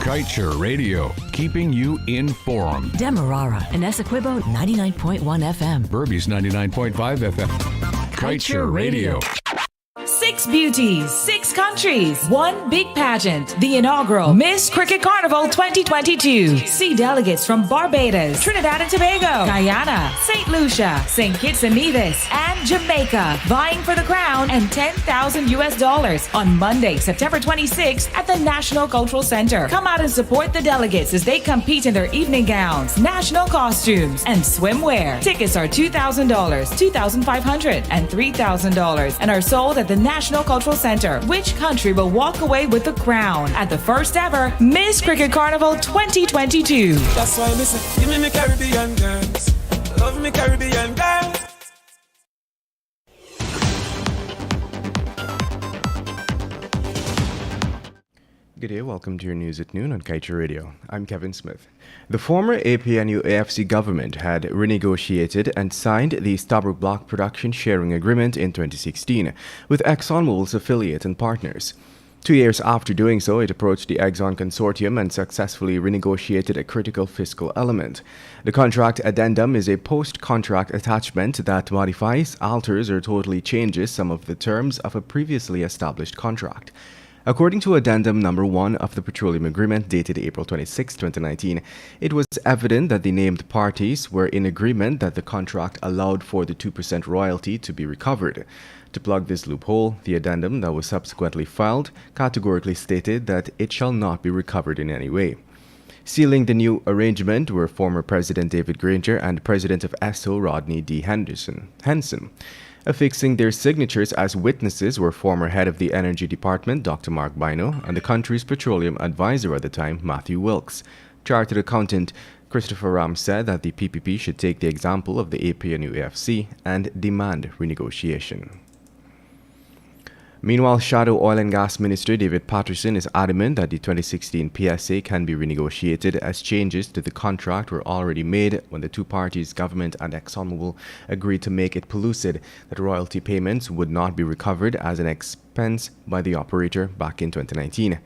Kaieteur Radio, keeping you informed. Demerara and Essequibo 99.1 FM. Burby's 99.5 FM. Kaieteur Radio. 6 beauties, 6 countries, 1 big pageant. The inaugural Miss Cricket Carnival 2022. See delegates from Barbados, Trinidad and Tobago, Guyana, St. Lucia, St. Kitts and Nevis, and Jamaica, vying for the crown and $10,000 on Monday, September 26th at the National Cultural Center. Come out and support the delegates as they compete in their evening gowns, national costumes, and swimwear. Tickets are $2,000, $2,500, and $3,000 and are sold at the National Cultural Center. Which country will walk away with the crown at the first ever Miss Cricket Carnival 2022? That's why listen, give me Caribbean girls, love me Caribbean girls. Good day, welcome to your news at noon on Kaieteur Radio. I'm Kevin Smith. The former APNU-AFC government had renegotiated and signed the Stabroek Block Production Sharing Agreement in 2016 with ExxonMobil's affiliate and partners. 2 years after doing so, it approached the Exxon consortium and successfully renegotiated a critical fiscal element. The contract addendum is a post-contract attachment that modifies, alters, or totally changes some of the terms of a previously established contract. According to Addendum Number 1 of the Petroleum Agreement dated April 26, 2019, it was evident that the named parties were in agreement that the contract allowed for the 2% royalty to be recovered. To plug this loophole, the addendum that was subsequently filed categorically stated that it shall not be recovered in any way. Sealing the new arrangement were former President David Granger and President of ESSO Rodney D. Henson. Affixing their signatures as witnesses were former head of the Energy Department, Dr. Mark Bino, and the country's petroleum advisor at the time, Matthew Wilkes. Chartered accountant Christopher Ram said that the PPP should take the example of the APNU-AFC and demand renegotiation. Meanwhile, Shadow Oil and Gas Minister David Patterson is adamant that the 2016 PSA can be renegotiated as changes to the contract were already made when the two parties, government and ExxonMobil, agreed to make it pellucid that royalty payments would not be recovered as an expense by the operator back in 2019.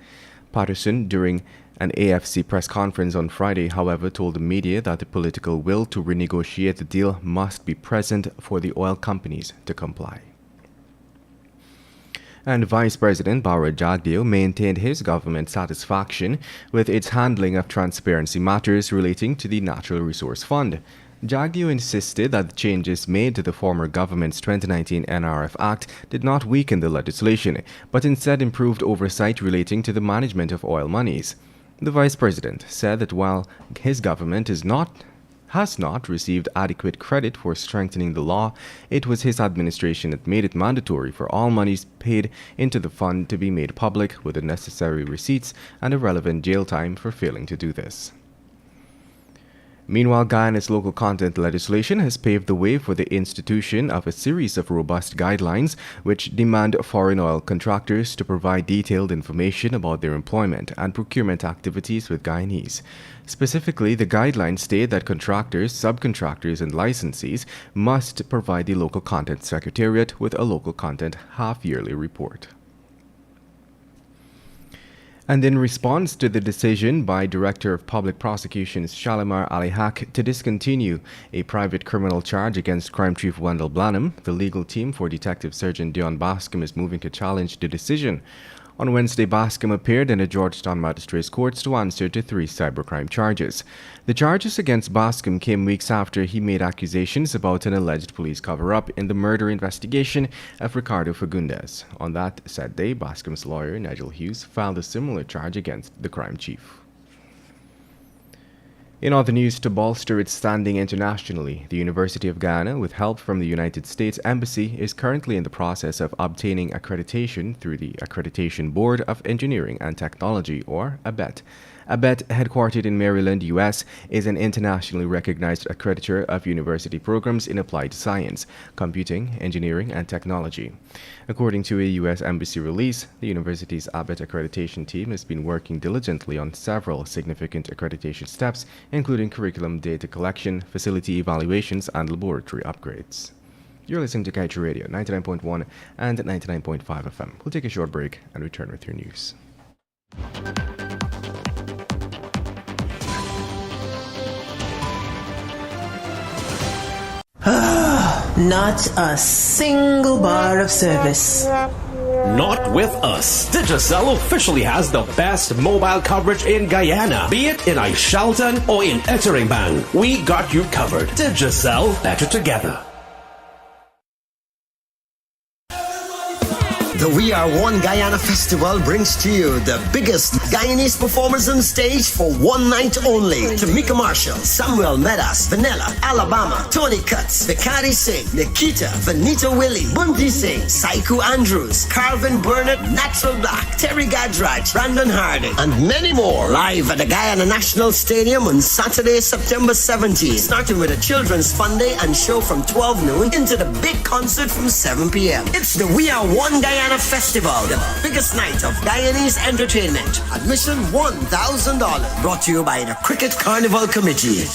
Patterson, during an AFC press conference on Friday, however, told the media that the political will to renegotiate the deal must be present for the oil companies to comply. And Vice President Bharat Jagdeo maintained his government's satisfaction with its handling of transparency matters relating to the Natural Resource Fund. Jagdeo insisted that the changes made to the former government's 2019 NRF Act did not weaken the legislation, but instead improved oversight relating to the management of oil monies. The Vice President said that while his government has not received adequate credit for strengthening the law, it was his administration that made it mandatory for all monies paid into the fund to be made public with the necessary receipts and a relevant jail time for failing to do this. Meanwhile, Guyana's local content legislation has paved the way for the institution of a series of robust guidelines which demand foreign oil contractors to provide detailed information about their employment and procurement activities with Guyanese. Specifically, the guidelines state that contractors, subcontractors, and licensees must provide the local content secretariat with a local content half-yearly report. And in response to the decision by Director of Public Prosecutions Shalimar Ali Haq to discontinue a private criminal charge against Crime Chief Wendell Blanham, the legal team for Detective Sergeant Dion Bascom is moving to challenge the decision. On Wednesday, Bascom appeared in the Georgetown Magistrates Courts to answer to 3 cybercrime charges. The charges against Bascom came weeks after he made accusations about an alleged police cover-up in the murder investigation of Ricardo Fagundes. On that said day, Bascom's lawyer, Nigel Hughes, filed a similar charge against the crime chief. In other news, to bolster its standing internationally, the University of Guyana, with help from the United States Embassy, is currently in the process of obtaining accreditation through the Accreditation Board of Engineering and Technology, or ABET. ABET, headquartered in Maryland, U.S., is an internationally recognized accreditor of university programs in applied science, computing, engineering, and technology. According to a U.S. Embassy release, the university's ABET accreditation team has been working diligently on several significant accreditation steps, including curriculum data collection, facility evaluations, and laboratory upgrades. You're listening to Kaieteur Radio, 99.1 and 99.5 FM. We'll take a short break and return with your news. Not a single bar of service. Not with us. Digicel officially has the best mobile coverage in Guyana. Be it in Aishalton or in Etteringban, we got you covered. Digicel, better together. The We Are One Guyana Festival brings to you the biggest Guyanese performers on stage for one night only. Tamika Marshall, Samuel Medas, Vanilla, Alabama, Tony Cuts, Vicari Singh, Nikita, Vanita Willie, Bunty Singh, Saiku Andrews, Carvin Burnett, Natural Black, Terry Gadraj, Brandon Harding, and many more live at the Guyana National Stadium on Saturday, September 17th, starting with a children's fun day and show from 12 noon into the big concert from 7 p.m. It's the We Are One Guyana Festival, the biggest night of Guyanese entertainment. Admission $1,000. Brought to you by the Cricket Carnival Committee.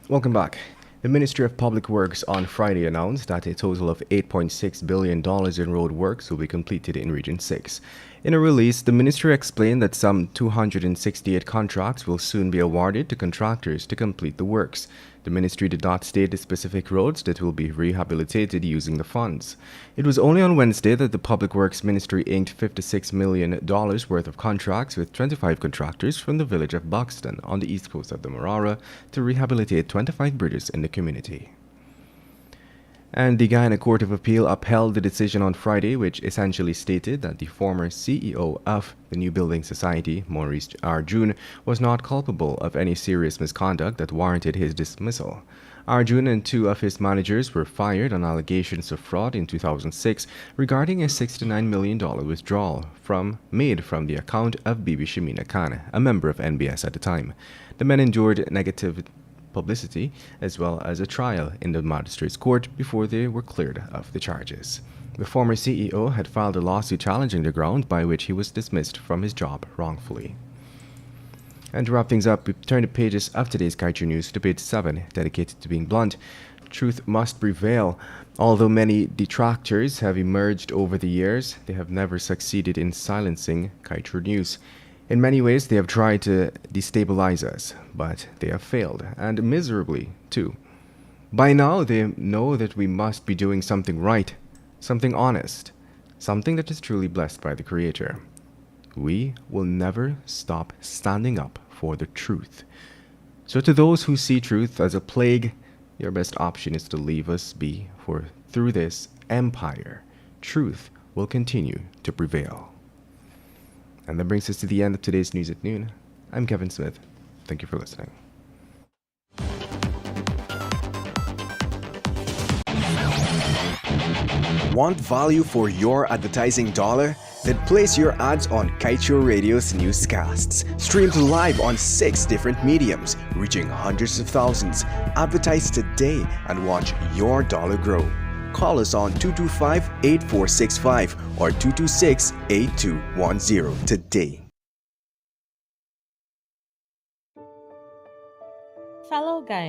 Welcome back. The Ministry of Public Works on Friday announced that a total of $8.6 billion in road works will be completed in Region 6. In a release, the ministry explained that some 268 contracts will soon be awarded to contractors to complete the works. The ministry did not state the specific roads that will be rehabilitated using the funds. It was only on Wednesday that the Public Works Ministry inked $56 million worth of contracts with 25 contractors from the village of Buxton on the east coast of the Marara to rehabilitate 25 bridges in the community. And the Guyana Court of Appeal upheld the decision on Friday, which essentially stated that the former CEO of the New Building Society, Maurice Arjun, was not culpable of any serious misconduct that warranted his dismissal. Arjun and two of his managers were fired on allegations of fraud in 2006 regarding a $69 million withdrawal made from the account of Bibi Shamina Khan, a member of NBS at the time. The men endured negative publicity as well as a trial in the magistrate's court before they were cleared of the charges. The former CEO had filed a lawsuit challenging the ground by which he was dismissed from his job wrongfully. And to wrap things up, we turn the pages of today's Kaieteur News to page 7, dedicated to being blunt. Truth must prevail. Although many detractors have emerged over the years, they have never succeeded in silencing Kaieteur News. In many ways, they have tried to destabilize us, but they have failed, and miserably, too. By now, they know that we must be doing something right, something honest, something that is truly blessed by the Creator. We will never stop standing up for the truth. So to those who see truth as a plague, your best option is to leave us be, for through this empire, truth will continue to prevail. And that brings us to the end of today's News at Noon. I'm Kevin Smith. Thank you for listening. Want value for your advertising dollar? Then place your ads on Kaieteur Radio's Newscasts. Streamed live on 6 different mediums, reaching hundreds of thousands. Advertise today and watch your dollar grow. Call us on 225-8465 or 226-8210 today. Fellow Guyanese.